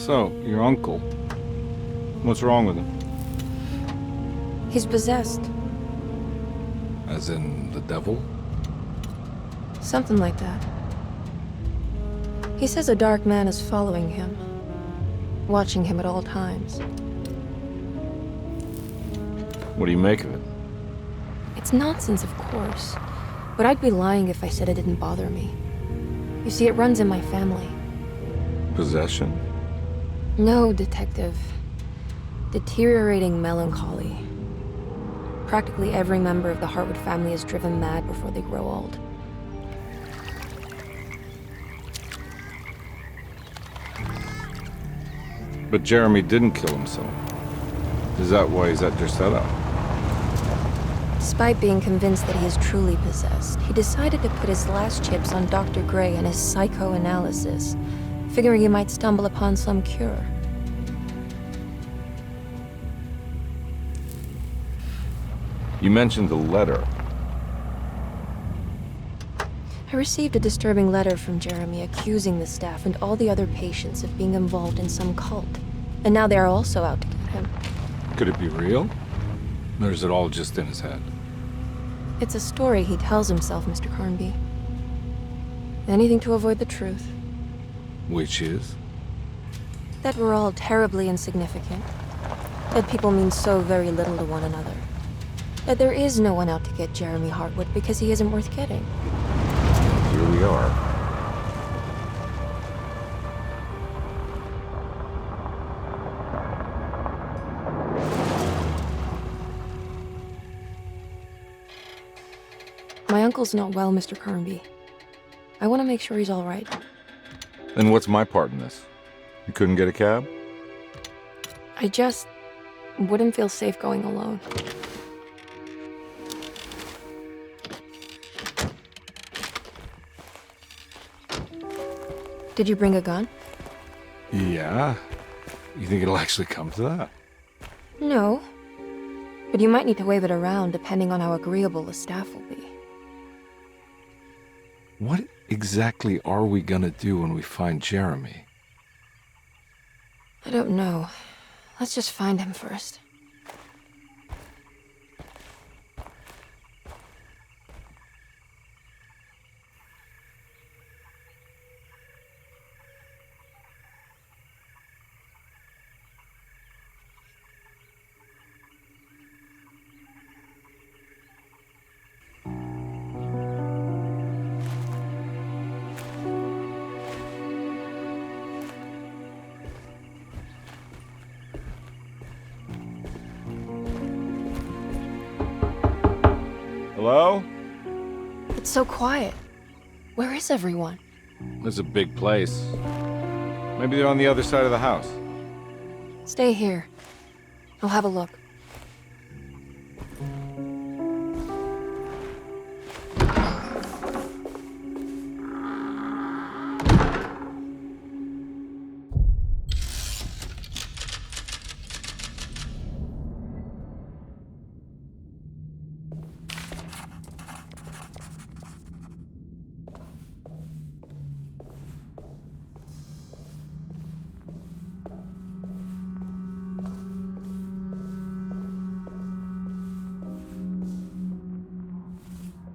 So, your uncle. What's wrong with him? He's possessed. As in the devil? Something like that. He says a dark man is following him, watching him at all times. What do you make of it? It's nonsense, of course, but I'd be lying if I said it didn't bother me. You see, it runs in my family. Possession? No, Detective. Deteriorating melancholy. Practically every member of the Hartwood family is driven mad before they grow old. But Jeremy didn't kill himself. Is that why he's at your setup? Despite being convinced that he is truly possessed, he decided to put his last chips on Dr. Gray and his psychoanalysis, figuring he might stumble upon some cure. You mentioned the letter. I received a disturbing letter from Jeremy accusing the staff and all the other patients of being involved in some cult. And now they are also out to get him. Could it be real? Or is it all just in his head? It's a story he tells himself, Mr. Carnby. Anything to avoid the truth. Which is? That we're all terribly insignificant. That people mean so very little to one another. That there is no one out to get Jeremy Hartwood because he isn't worth getting. Here we are. My uncle's not well, Mr. Carnby. I want to make sure he's all right. Then what's my part in this? You couldn't get a cab? I just wouldn't feel safe going alone. Did you bring a gun? Yeah. You think it'll actually come to that? No. But you might need to wave it around depending on how agreeable the staff will be. What exactly are we gonna do when we find Jeremy? I don't know. Let's just find him first. Hello? It's so quiet. Where is everyone? This is a big place. Maybe they're on the other side of the house. Stay here. I'll have a look.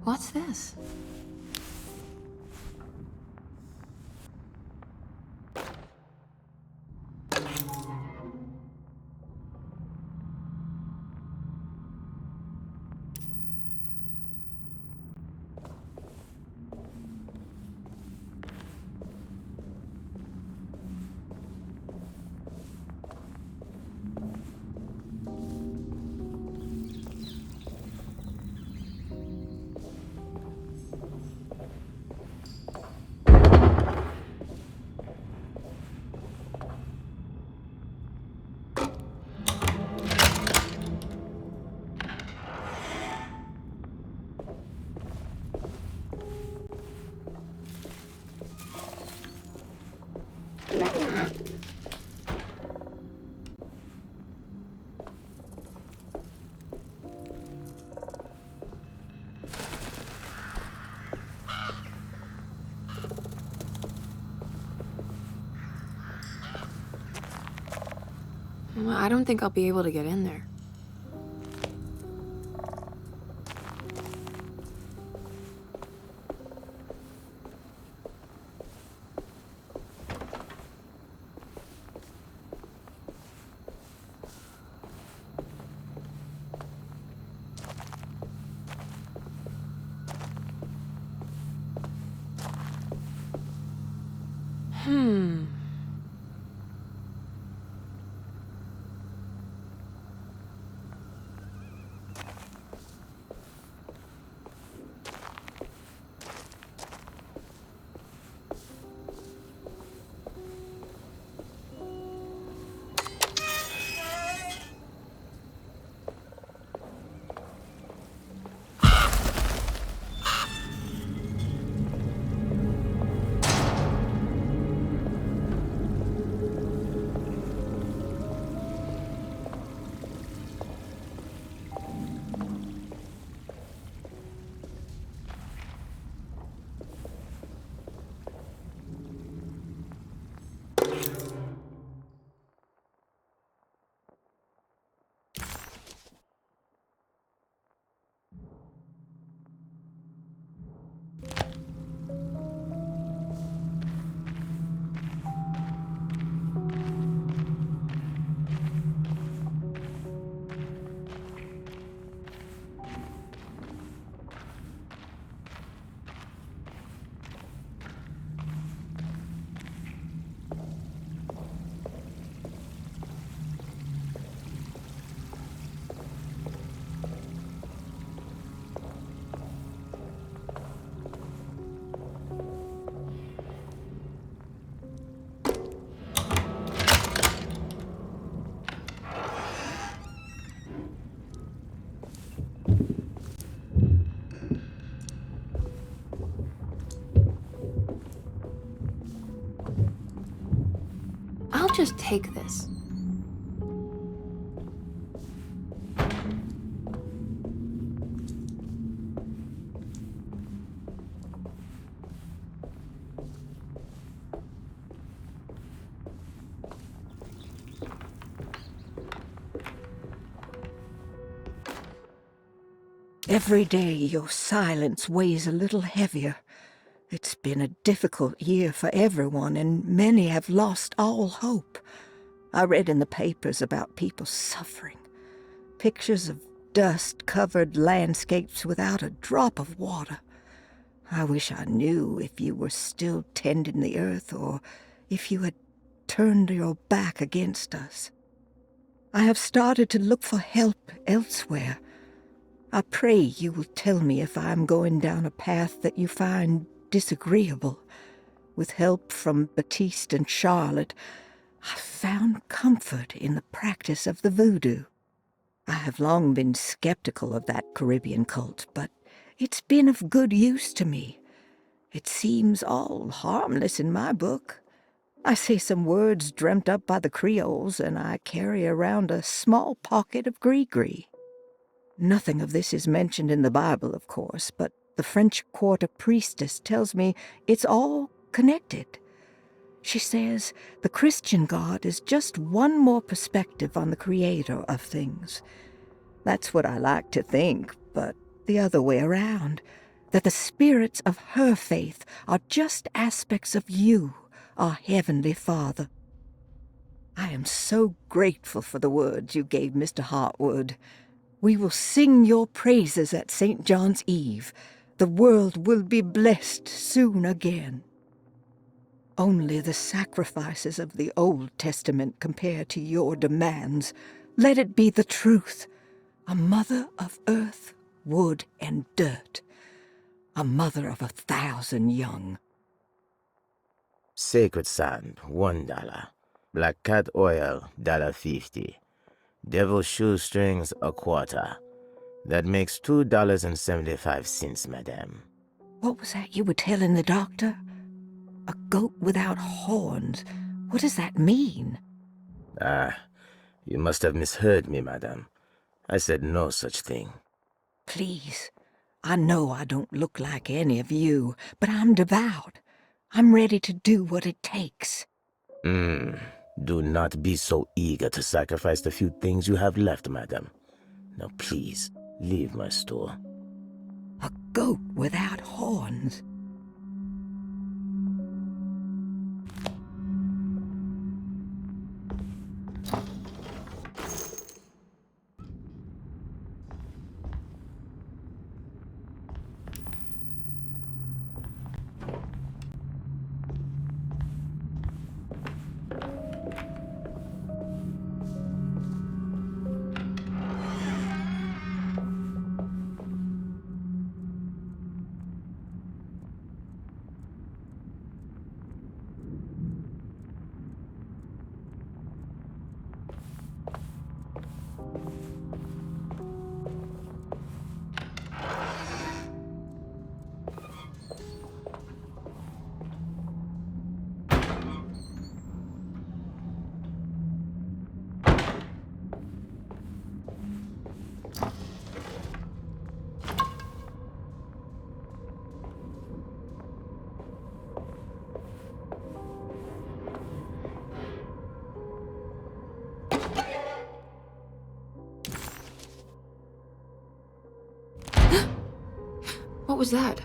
What's this? I don't think I'll be able to get in there. I'll just take this. Every day your silence weighs a little heavier. It's been a difficult year for everyone, and many have lost all hope. I read in the papers about people suffering. Pictures of dust-covered landscapes without a drop of water. I wish I knew if you were still tending the earth or if you had turned your back against us. I have started to look for help elsewhere. I pray you will tell me if I am going down a path that you find disagreeable. With help from Baptiste and Charlotte, I found comfort in the practice of the voodoo. I have long been skeptical of that Caribbean cult, but it's been of good use to me. It seems all harmless in my book. I say some words dreamt up by the Creoles, and I carry around a small pocket of gree-gree. Nothing of this is mentioned in the Bible, of course, but the French Quarter priestess tells me it's all connected. She says the Christian God is just one more perspective on the creator of things. That's what I like to think, but the other way around, that the spirits of her faith are just aspects of you, our Heavenly Father. I am so grateful for the words you gave Mr. Hartwood. We will sing your praises at St. John's Eve. The world will be blessed soon again. Only the sacrifices of the Old Testament compare to your demands. Let it be the truth. A mother of earth, wood, and dirt. A mother of 1,000 young. Sacred sand, $1. Black cat oil, $1.50. Devil shoestrings, a quarter. That makes $2.75, madame. What was that you were telling the doctor? A goat without horns. What does that mean? Ah, you must have misheard me, madame. I said no such thing. Please, I know I don't look like any of you, but I'm devout. I'm ready to do what it takes. Do not be so eager to sacrifice the few things you have left, madam. Now please, leave my store. A goat without horns. What was that?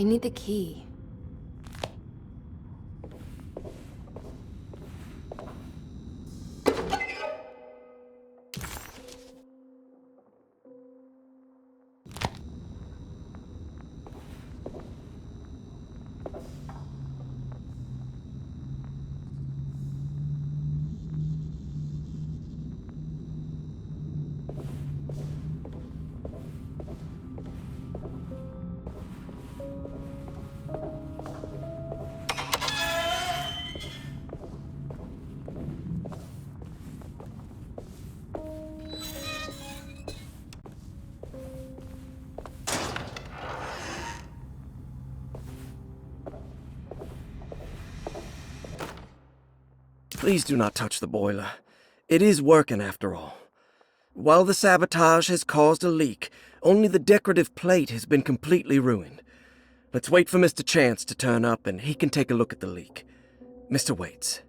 I need the key. Please do not touch the boiler. It is working after all. While the sabotage has caused a leak, only the decorative plate has been completely ruined. Let's wait for Mr. Chance to turn up and he can take a look at the leak. Mr. Waits.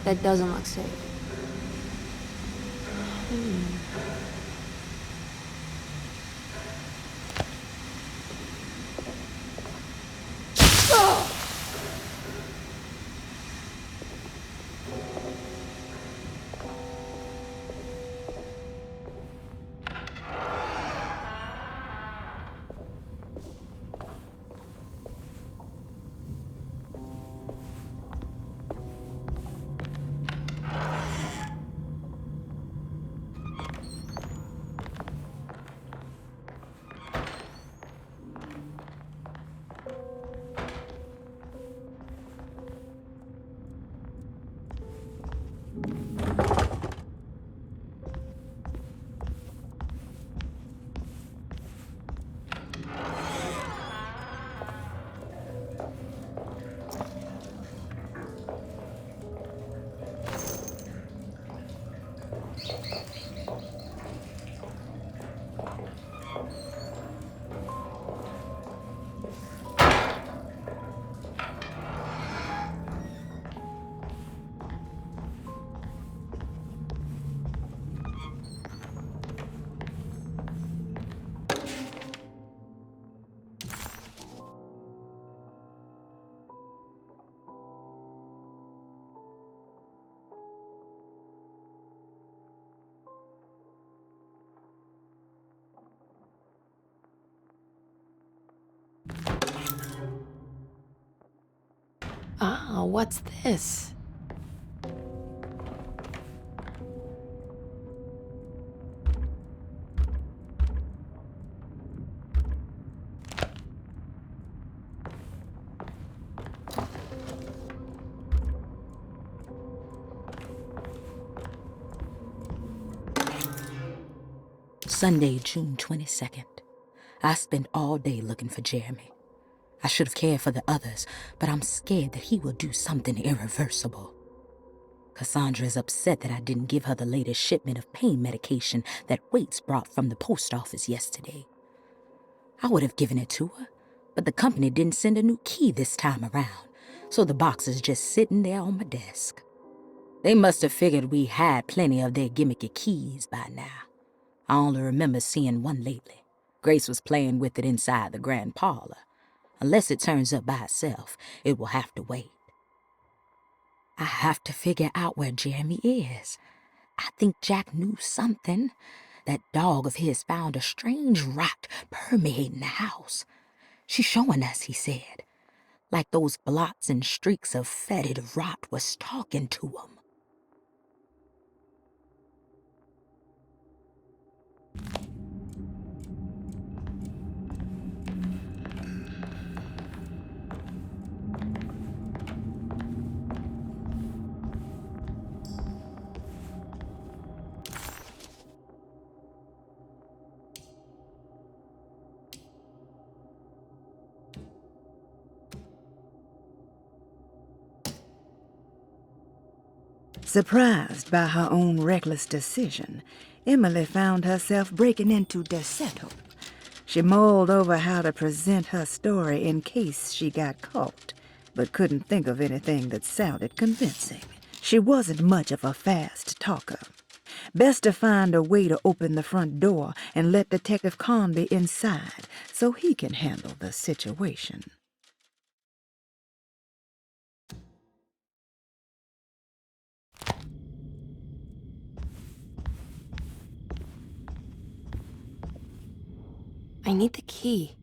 That doesn't look safe. Ah, what's this? Sunday, June 22nd. I spent all day looking for Jeremy. I should have cared for the others, but I'm scared that he will do something irreversible. Cassandra is upset that I didn't give her the latest shipment of pain medication that Waits brought from the post office yesterday. I would have given it to her, but the company didn't send a new key this time around, so the box is just sitting there on my desk. They must have figured we had plenty of their gimmicky keys by now. I only remember seeing one lately. Grace was playing with it inside the grand parlor. Unless it turns up by itself, it will have to wait. I have to figure out where Jeremy is. I think Jack knew something. That dog of his found a strange rot permeating the house. She's showing us, he said. Like those blots and streaks of fetid rot was talking to him. Surprised by her own reckless decision, Emily found herself breaking into Desetto. She mulled over how to present her story in case she got caught, but couldn't think of anything that sounded convincing. She wasn't much of a fast talker. Best to find a way to open the front door and let Detective Conby inside so he can handle the situation. I need the key.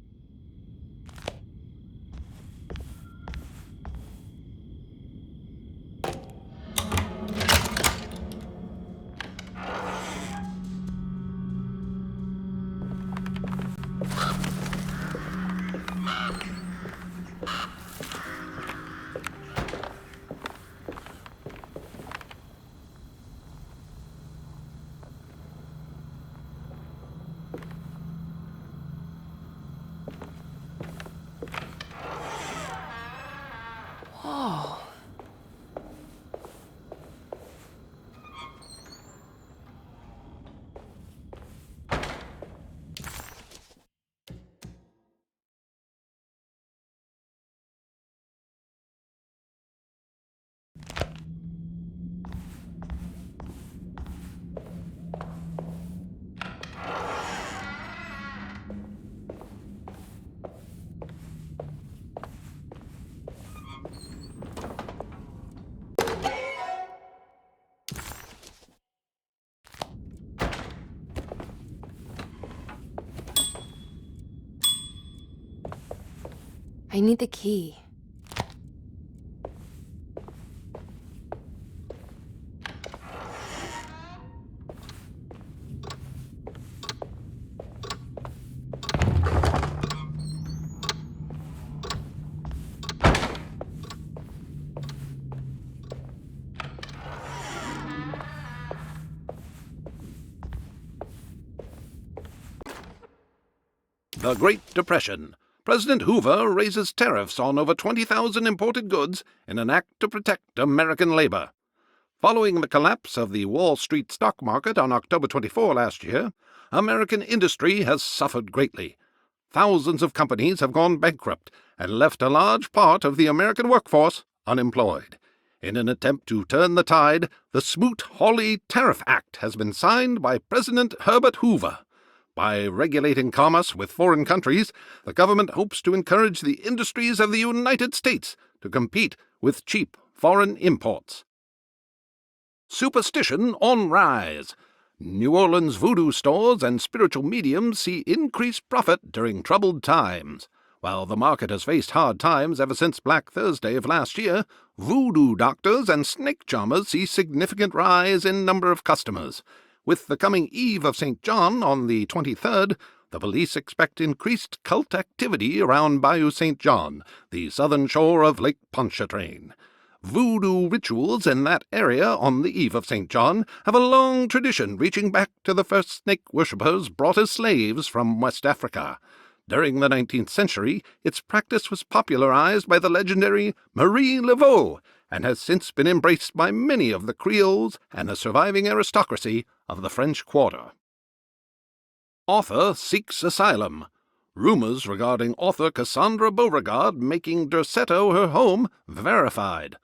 Whoa. I need the key. The Great Depression. President Hoover raises tariffs on over 20,000 imported goods in an act to protect American labor. Following the collapse of the Wall Street stock market on October 24 last year, American industry has suffered greatly. Thousands of companies have gone bankrupt and left a large part of the American workforce unemployed. In an attempt to turn the tide, the Smoot-Hawley Tariff Act has been signed by President Herbert Hoover. By regulating commerce with foreign countries, the government hopes to encourage the industries of the United States to compete with cheap foreign imports. Superstition on rise. New Orleans voodoo stores and spiritual mediums see increased profit during troubled times. While the market has faced hard times ever since Black Thursday of last year, voodoo doctors and snake charmers see significant rise in number of customers. With the coming Eve of St. John on the 23rd, the police expect increased cult activity around Bayou St. John, the southern shore of Lake Pontchartrain. Voodoo rituals in that area on the Eve of St. John have a long tradition reaching back to the first snake worshippers brought as slaves from West Africa. During the 19th century, its practice was popularized by the legendary Marie Laveau and has since been embraced by many of the Creoles and the surviving aristocracy of the French Quarter. Author seeks asylum. Rumors regarding author Cassandra Beauregard making Derceto her home verified.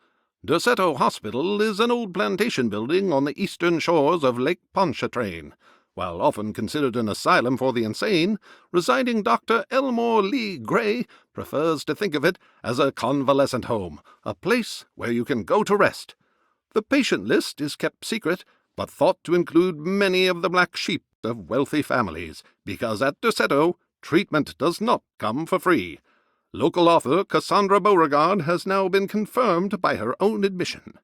Derceto Hospital is an old plantation building on the eastern shores of Lake Pontchartrain. While often considered an asylum for the insane, residing Dr. Elmore Lee Gray prefers to think of it as a convalescent home, a place where you can go to rest. The patient list is kept secret, but thought to include many of the black sheep of wealthy families, because at Derceto, treatment does not come for free. Local author Cassandra Beauregard has now been confirmed by her own admission.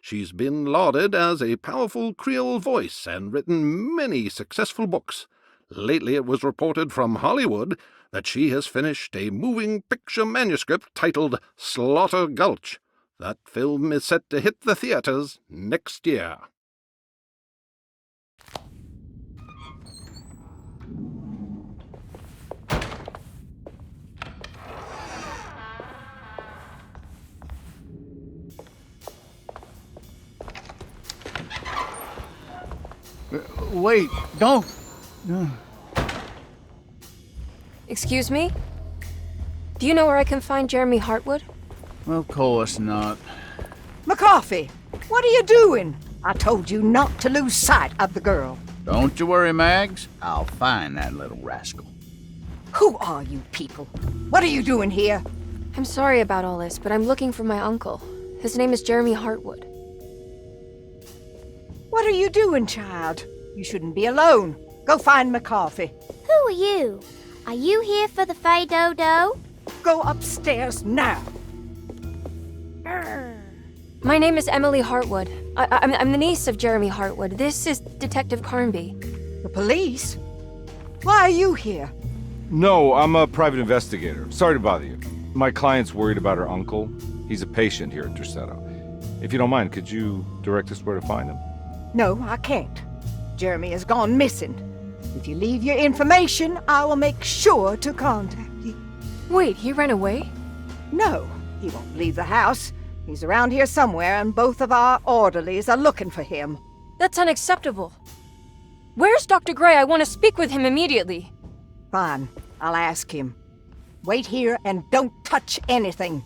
She's been lauded as a powerful Creole voice and written many successful books. Lately it was reported from Hollywood that she has finished a moving picture manuscript titled Slaughter Gulch. That film is set to hit the theaters next year. Wait, don't. Excuse me? Do you know where I can find Jeremy Hartwood? Of course not. McCarthy, what are you doing? I told you not to lose sight of the girl. Don't you worry, Mags. I'll find that little rascal. Who are you people? What are you doing here? I'm sorry about all this, but I'm looking for my uncle. His name is Jeremy Hartwood. What are you doing, child? You shouldn't be alone. Go find McCarthy. Who are you? Are you here for the Fay Dodo? Go upstairs now. My name is Emily Hartwood. I'm the niece of Jeremy Hartwood. This is Detective Carnby. The police? Why are you here? No, I'm a private investigator. Sorry to bother you. My client's worried about her uncle. He's a patient here at Derceto. If you don't mind, could you direct us where to find him? No, I can't. Jeremy has gone missing. If you leave your information, I will make sure to contact you. Wait, he ran away? No, he won't leave the house. He's around here somewhere, and both of our orderlies are looking for him. That's unacceptable. Where's Dr. Gray? I want to speak with him immediately. Fine, I'll ask him. Wait here and don't touch anything.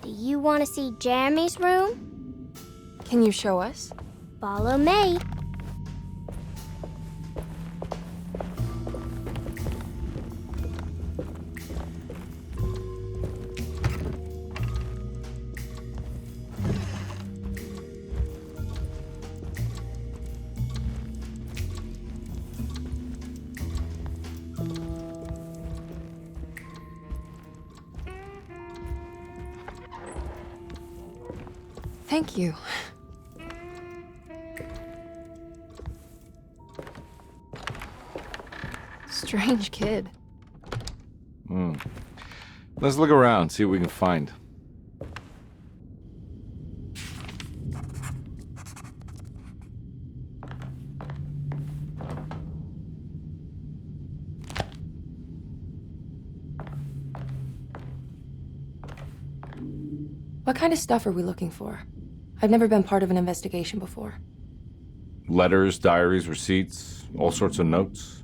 Do you want to see Jeremy's room? Can you show us? Follow me. Thank you. Strange kid. Let's look around, see what we can find. What kind of stuff are we looking for? I've never been part of an investigation before. Letters, diaries, receipts, all sorts of notes.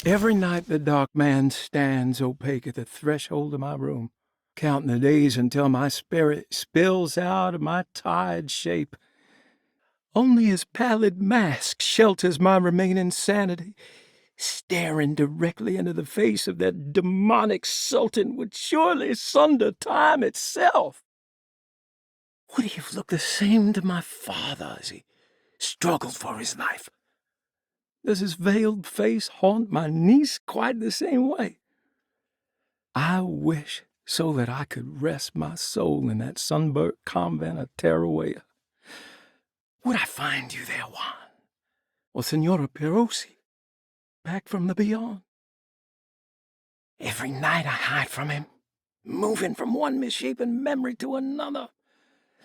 Every night the dark man stands opaque at the threshold of my room, counting the days until my spirit spills out of my tired shape. Only his pallid mask shelters my remaining sanity. Staring directly into the face of that demonic sultan would surely sunder time itself. Would he have looked the same to my father as he struggled for his life? Does his veiled face haunt my niece quite the same way? I wish so that I could rest my soul in that sunburnt convent of Tarawea. Would I find you there, Juan? Or Senora Perosi, back from the beyond? Every night I hide from him, moving from one misshapen memory to another.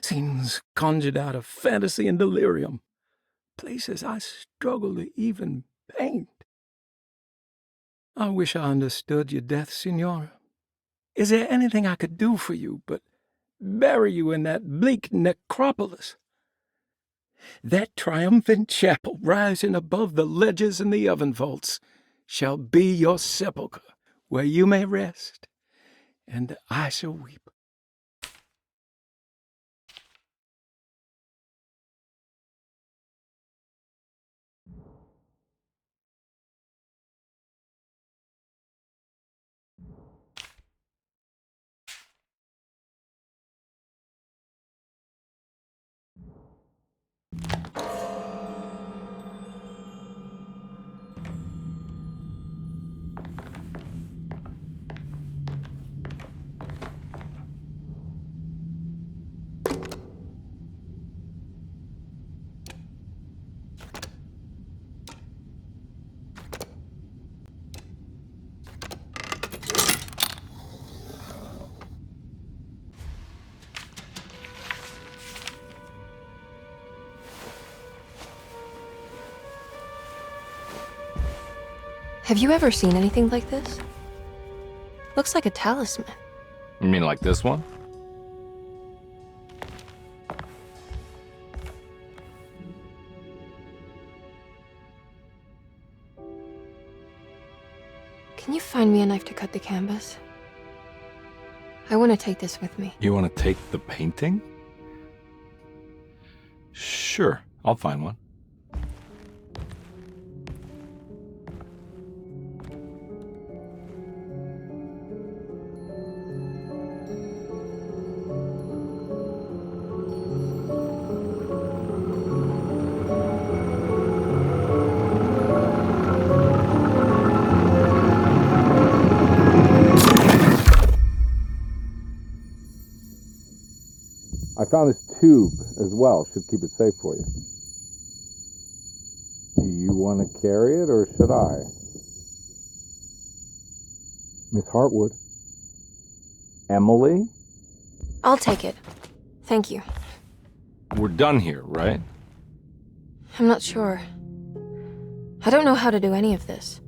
Scenes conjured out of fantasy and delirium. Places I struggle to even paint. I wish I understood your death, Senora. Is there anything I could do for you but bury you in that bleak necropolis? That triumphant chapel rising above the ledges and the oven vaults shall be your sepulchre, where you may rest, and I shall weep. Have you ever seen anything like this? Looks like a talisman. You mean like this one? Can you find me a knife to cut the canvas? I want to take this with me. You want to take the painting? Sure, I'll find one. I found this tube as well. Should keep it safe for you. Do you want to carry it, or should I? Miss Hartwood? Emily? I'll take it. Thank you. We're done here, right? I'm not sure. I don't know how to do any of this.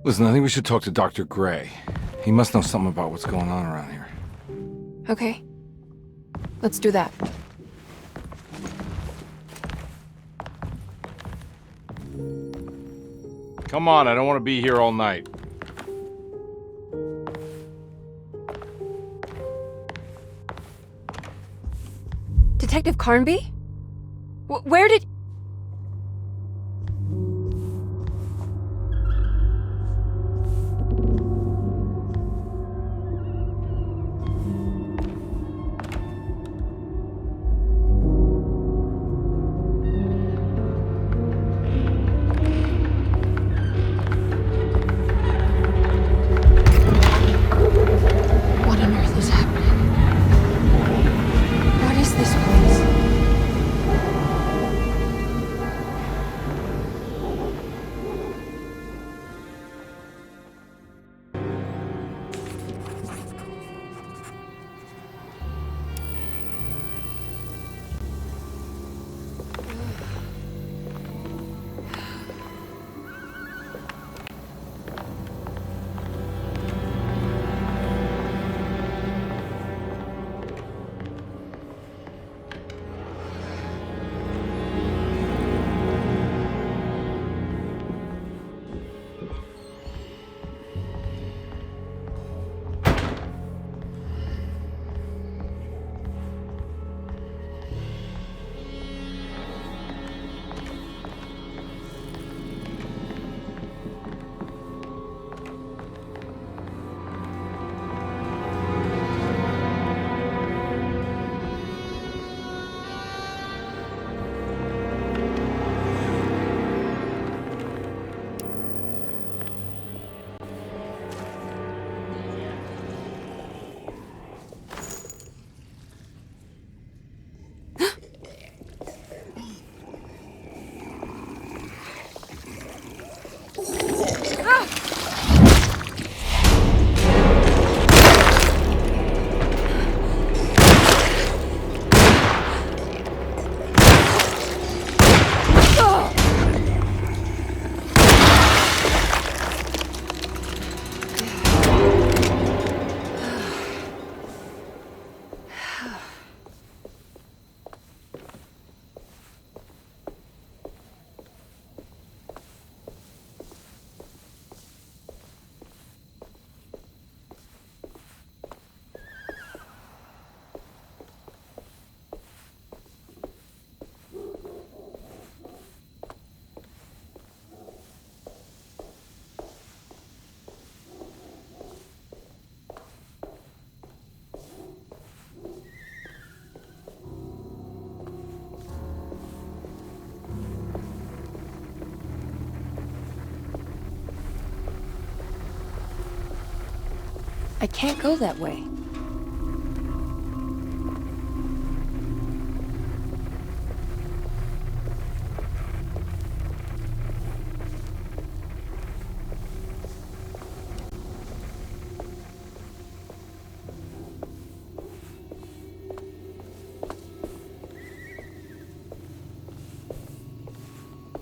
Listen, I think we should talk to Dr. Gray. He must know something about what's going on around here. Okay. Let's do that. Come on, I don't want to be here all night. Detective Carnby? Where did... I can't go that way.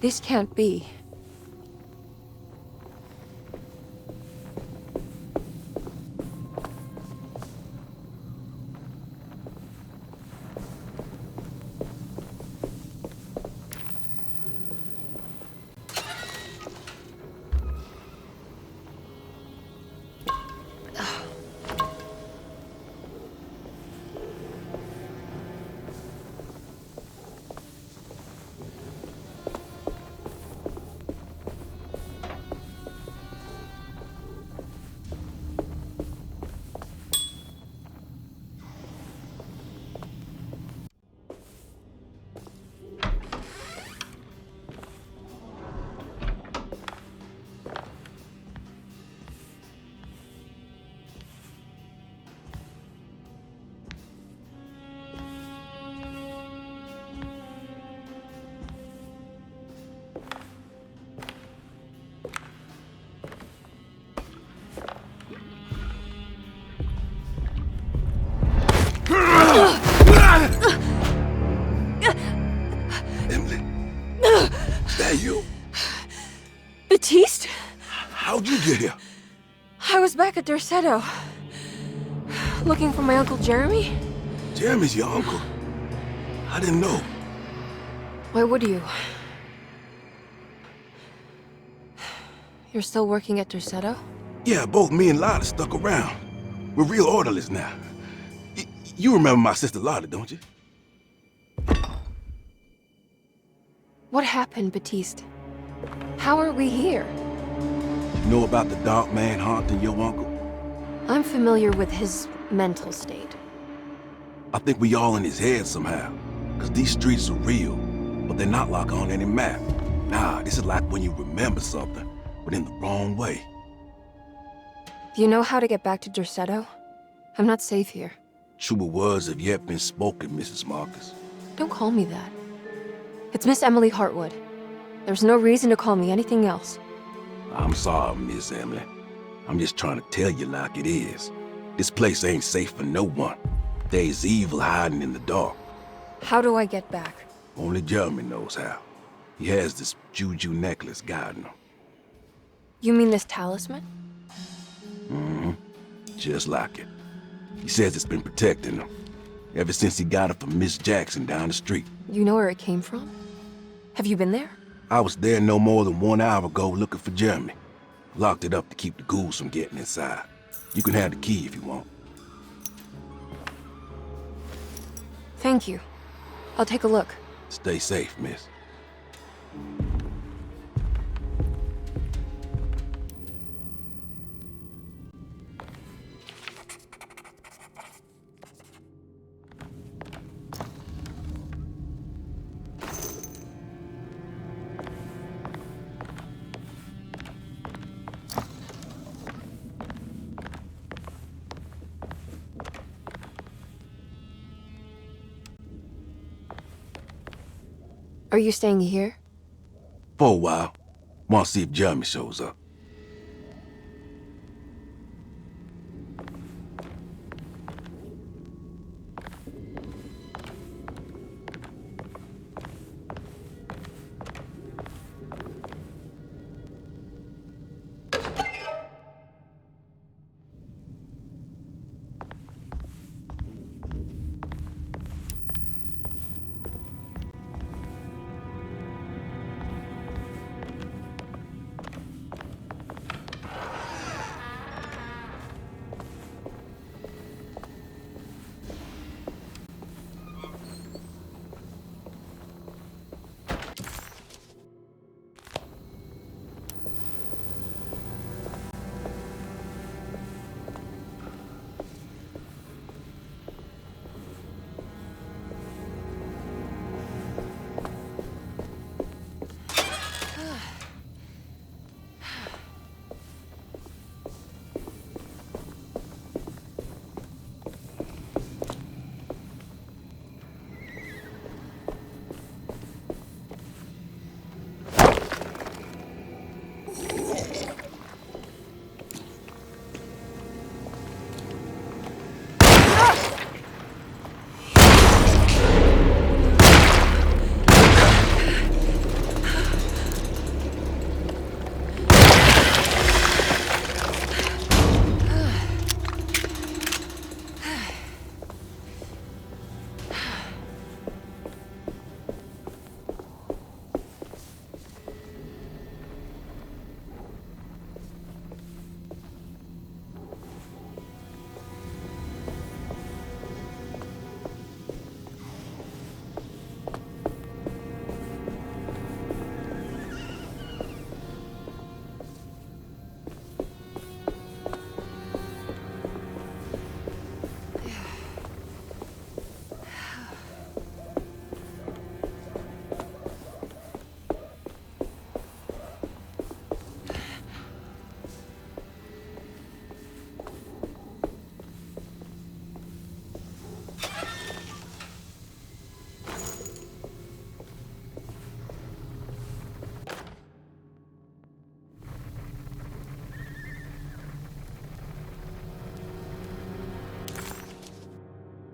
This can't be. Emily, is that you? Baptiste? How'd you get here? I was back at Derceto. Looking for my Uncle Jeremy? Jeremy's your uncle. I didn't know. Why would you? You're still working at Derceto? Yeah, both me and Lotta stuck around. We're real orderlies now. You remember my sister Lotta, don't you? What happened, Baptiste? How are we here? You know about the dark man haunting your uncle? I'm familiar with his mental state. I think we all in his head somehow. Cause these streets are real, but they're not like on any map. Nah, this is like when you remember something, but in the wrong way. Do you know how to get back to Derceto? I'm not safe here. Truer words have yet been spoken, Mrs. Marcus. Don't call me that. It's Miss Emily Hartwood. There's no reason to call me anything else. I'm sorry, Miss Emily. I'm just trying to tell you like it is. This place ain't safe for no one. There's evil hiding in the dark. How do I get back? Only Jeremy knows how. He has this juju necklace guiding him. You mean this talisman? Mm-hmm. Just like it. He says it's been protecting him ever since he got it from Miss Jackson down the street. You know where it came from? Have you been there? I was there no more than 1 hour ago looking for Jeremy. Locked it up to keep the ghouls from getting inside. You can have the key if you want. Thank you. I'll take a look. Stay safe, miss. Are you staying here? For a while. Want to see if Jeremy shows up.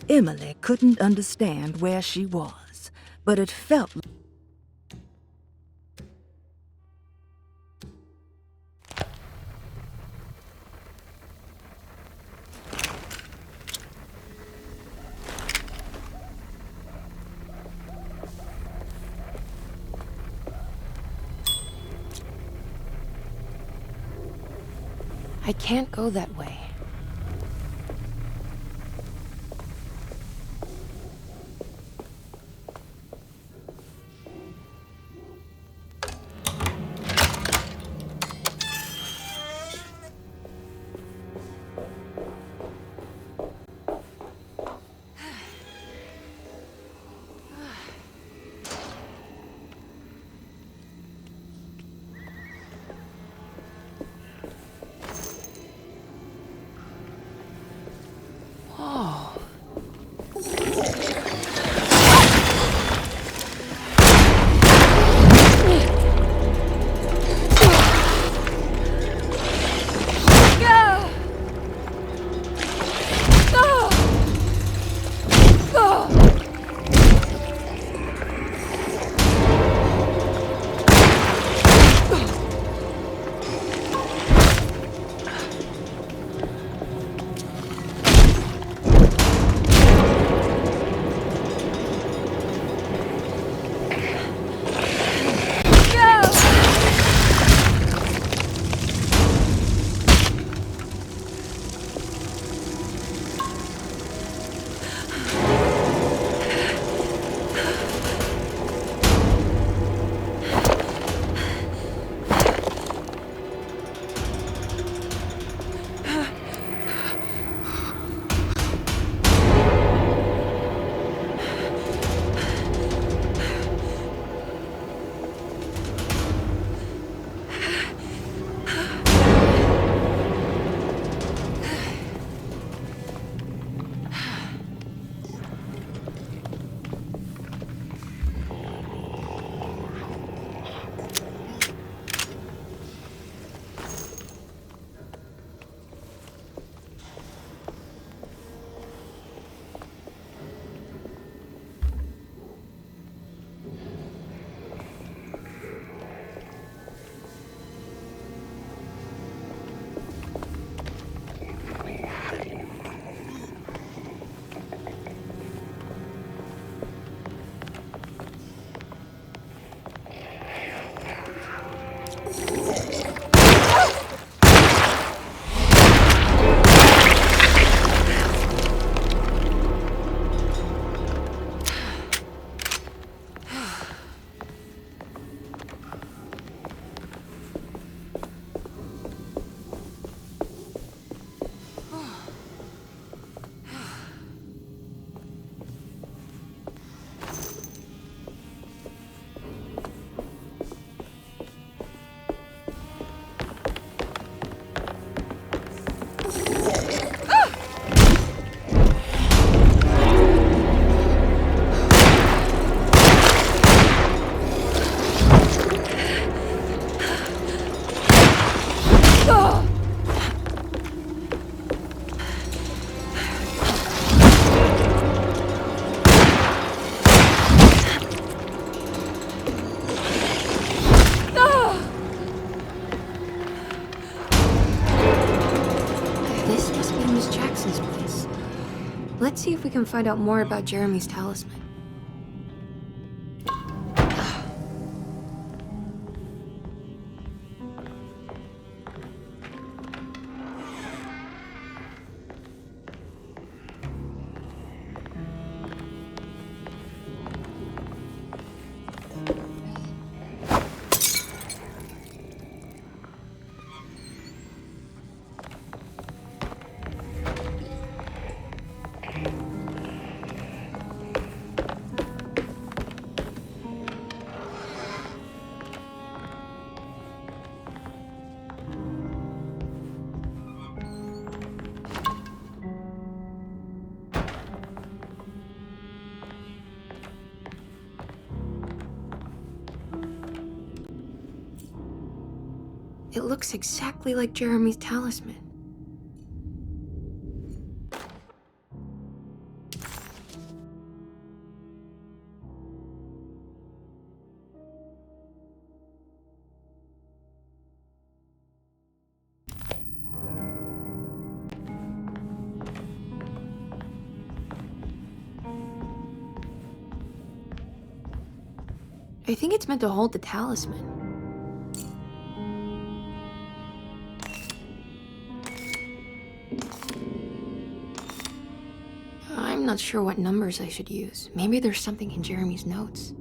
Emily couldn't understand where she was, but it felt I can't go that way. Let's see if we can find out more about Jeremy's talisman. It looks exactly like Jeremy's talisman. I think it's meant to hold the talisman. I'm not sure what numbers I should use. Maybe there's something in Jeremy's notes.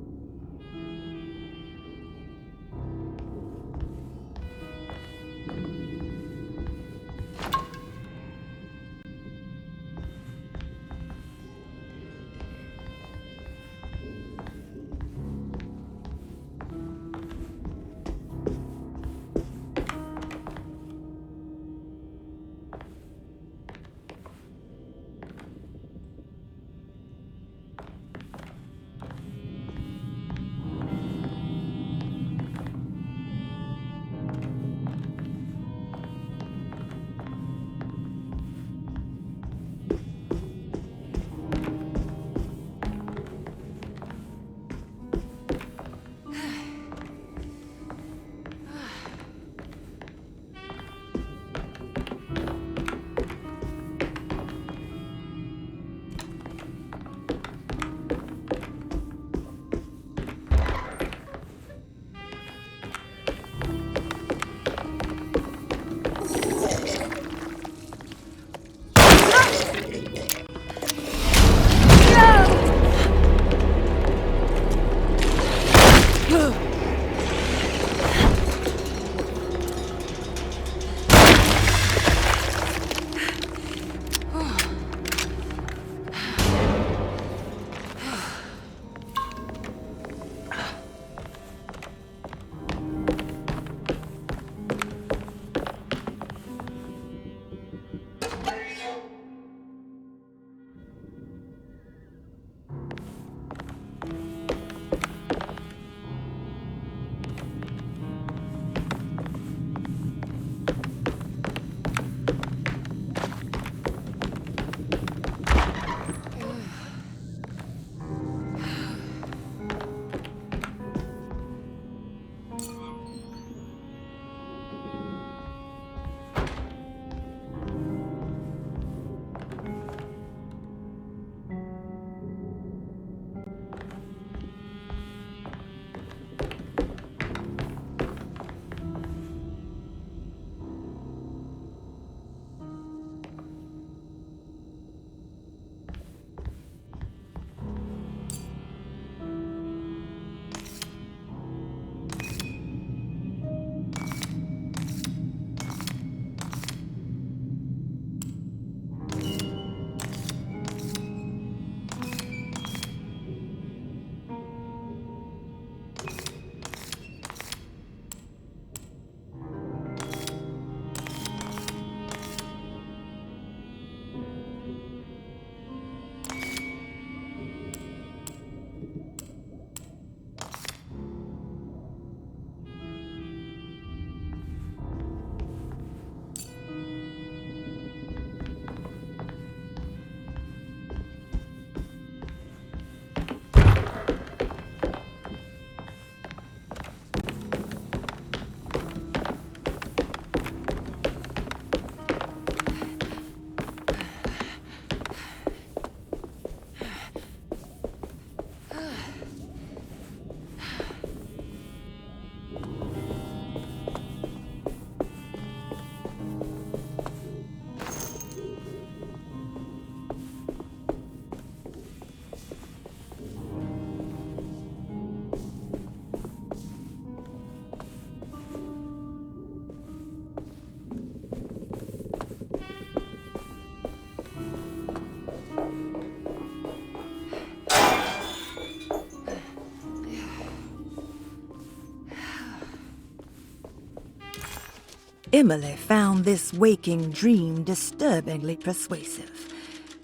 Emily found this waking dream disturbingly persuasive.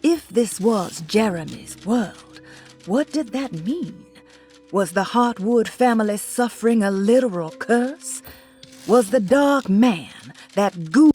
If this was Jeremy's world, what did that mean? Was the Hartwood family suffering a literal curse? Was the dark man, that ghoul,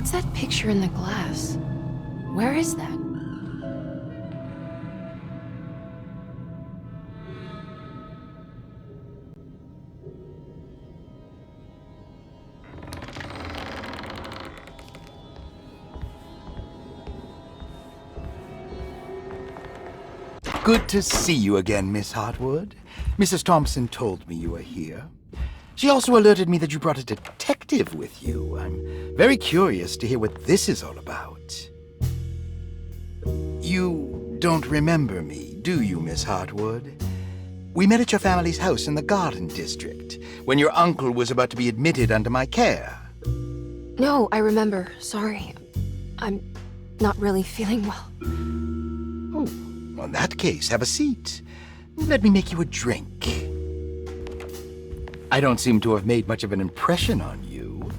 What's that picture in the glass? Where is that? Good to see you again, Miss Hartwood. Mrs. Thompson told me you were here. She also alerted me that you brought a detective with you. I'm very curious to hear what this is all about. You don't remember me, do you, Miss Hartwood? We met at your family's house in the Garden District, when your uncle was about to be admitted under my care. No, I remember. Sorry. I'm not really feeling well. Oh, well, in that case, have a seat. Let me make you a drink. I don't seem to have made much of an impression on you.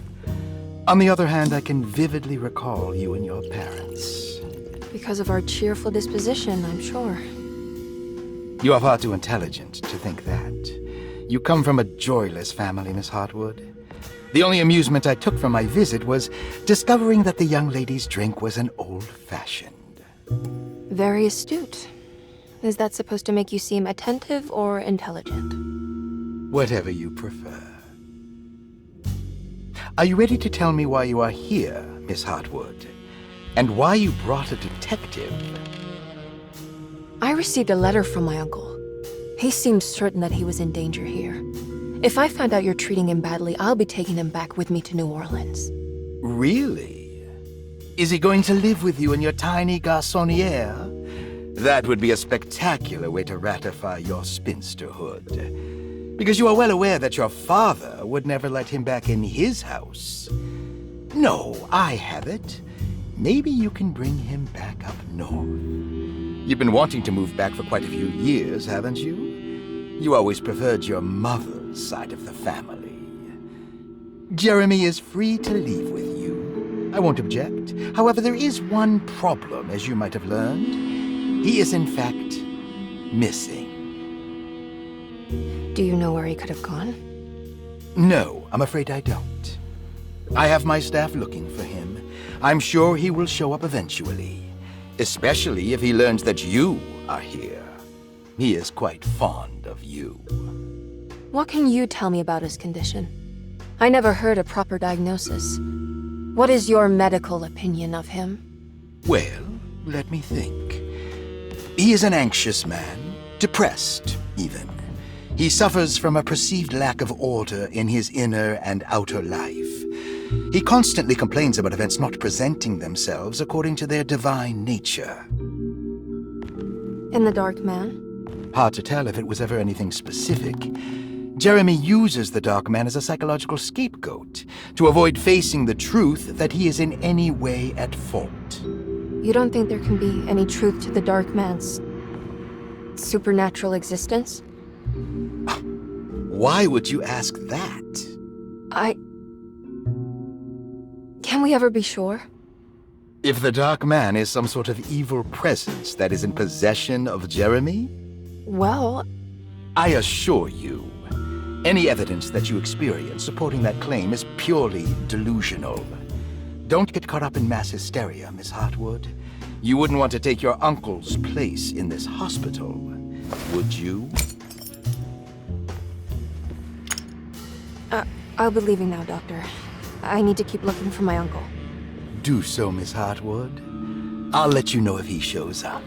On the other hand, I can vividly recall you and your parents. Because of our cheerful disposition, I'm sure. You are far too intelligent to think that. You come from a joyless family, Miss Hartwood. The only amusement I took from my visit was discovering that the young lady's drink was an old-fashioned. Very astute. Is that supposed to make you seem attentive or intelligent? Whatever you prefer. Are you ready to tell me why you are here, Miss Hartwood? And why you brought a detective? I received a letter from my uncle. He seemed certain that he was in danger here. If I find out you're treating him badly, I'll be taking him back with me to New Orleans. Really? Is he going to live with you in your tiny garçonniere? That would be a spectacular way to ratify your spinsterhood. Because you are well aware that your father would never let him back in his house. No, I have it. Maybe you can bring him back up north. You've been wanting to move back for quite a few years, haven't you? You always preferred your mother's side of the family. Jeremy is free to leave with you. I won't object. However, there is one problem, as you might have learned. He is, in fact, missing. Do you know where he could have gone? No, I'm afraid I don't. I have my staff looking for him. I'm sure he will show up eventually. Especially if he learns that you are here. He is quite fond of you. What can you tell me about his condition? I never heard a proper diagnosis. What is your medical opinion of him? Well, let me think. He is an anxious man, depressed, even. He suffers from a perceived lack of order in his inner and outer life. He constantly complains about events not presenting themselves according to their divine nature. And the Dark Man? Hard to tell if it was ever anything specific. Jeremy uses the Dark Man as a psychological scapegoat to avoid facing the truth that he is in any way at fault. You don't think there can be any truth to the Dark Man's supernatural existence? Why would you ask that? Can we ever be sure? If the Dark Man is some sort of evil presence that is in possession of Jeremy? Well, I assure you, any evidence that you experience supporting that claim is purely delusional. Don't get caught up in mass hysteria, Miss Hartwood. You wouldn't want to take your uncle's place in this hospital, would you? I'll be leaving now, Doctor. I need to keep looking for my uncle. Do so, Miss Hartwood. I'll let you know if he shows up.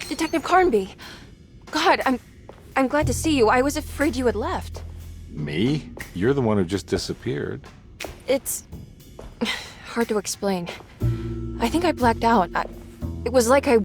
Detective Carnby! God, I'm glad to see you. I was afraid you had left. Me? You're the one who just disappeared. It's hard to explain. I think I blacked out. It was like I